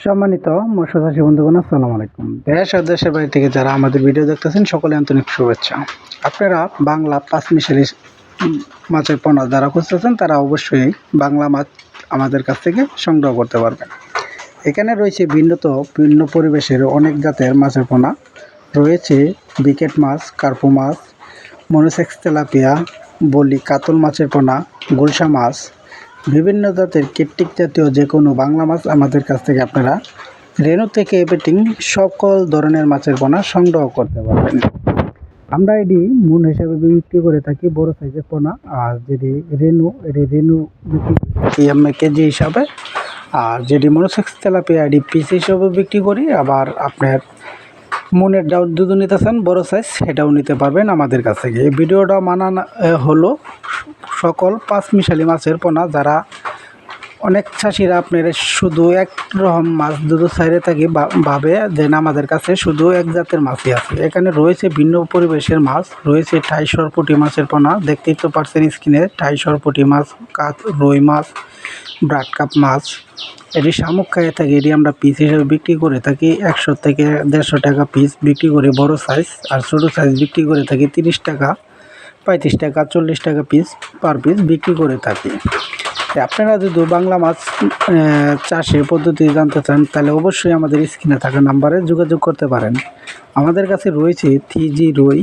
সম্মানিত মৎস্যচাষী বন্ধুগণ, আসসালামু আলাইকুম। দেশ ও দেশের বাইরে থেকে যারা আমাদের ভিডিও দেখতেছেন সকলে আন্তরিক শুভেচ্ছা। আপনারা বাংলা পাঁচমিশালি মাছের পোনা যারা খুঁজতেছেন তারা অবশ্যই বাংলা মাছ আমাদের কাছ থেকে সংগ্রহ করতে পারবেন। এখানে রয়েছে ভিন্ন পরিবেশের অনেক জাতের মাছের পোনা রয়েছে। বিকেট মাছ, কার্পু মাছ, মনোসেক্স তেলাপিয়া, বলি, কাতল মাছের পোনা, গুলশা মাছ, বিভিন্ন জাতের কীটটিক জাতীয় যে কোনো বাংলা মাছ আমাদের কাছ থেকে আপনারা রেনু থেকে এভেটিং সকল ধরনের মাছের পোনা সংগ্রহ করতে পারবেন। আমরা এটি মন হিসাবে বিক্রি করে থাকি, বড় সাইজের পোনা। আর যেটি রেনু বিক্রি করি আমরা কেজি হিসাবে, আর যেটি মনোসেক্স তেলাপিয়া এটি পিস হিসাবে বিক্রি করি। আবার আপনার মনের দুধও নিতে চান বড় সাইজ, সেটাও নিতে পারবেন আমাদের কাছ থেকে। এই ভিডিওটা মানানো হলো সকল পাঁচমিশালি মাছের পোনা যারা অনেক চাষিরা আপনার শুধু এক রকম মাছ দুধ ছাইড়ে থাকি ভাবে যে না আমাদের কাছে শুধু এক জাতের মাছই আছে। এখানে রয়েছে ভিন্ন পরিবেশের মাছ, রয়েছে টাই সরপুঁটি মাছের পোনা, দেখতেই তো পারছেন স্ক্রিনে। টাই সরপুঁটি মাছ, রুই মাছ, ব্রাড কাপ মাছ, এটি শামুক খাইয়ে থাকি। এটি আমরা পিস হিসেবে বিক্রি করে থাকি 100 থেকে 150 টাকা পিস বিক্রি করে বড় সাইজ, আর ছোটো সাইজ বিক্রি করে থাকি 30 টাকা, 35 টাকা, 40 টাকা পিস পার পিস বিক্রি করে থাকি। আপনারা যদি বাংলা মাছ চাষের পদ্ধতি জানতে চান তাহলে অবশ্যই আমাদের স্ক্রিনে থাকা নাম্বারে যোগাযোগ করতে পারেন। আমাদের কাছে রয়েছে 3G রুই,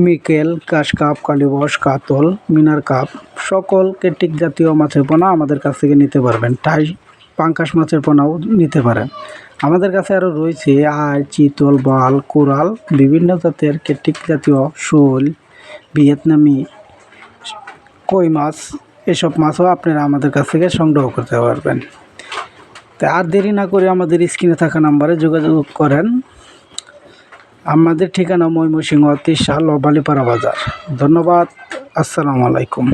মিকেল, কাশ কাপ, কালীবস, কাতল, মিনার কাপ, সকল কেটিক জাতীয় মাছের পোনা আমাদের কাছ থেকে নিতে পারবেন। টাই পাঙ্কাশ মাছের পোনাও নিতে পারেন। আমাদের কাছে আরও রয়েছে আই, চিতল, বাল, কোরাল, বিভিন্ন জাতের কেটিক জাতীয় শোল, ভিয়েতনামি, কই মাছ, এসব মাছও আপনারা আমাদের কাছ থেকে সংগ্রহ করতে পারবেন। তাই আর দেরি না করে আমাদের স্ক্রিনে থাকা নাম্বারে যোগাযোগ করেন। আমাদের ঠিকানা ময়মনসিংহ, তিশা, বালিপাড়া বাজার। ধন্যবাদ। আসসালামু আলাইকুম।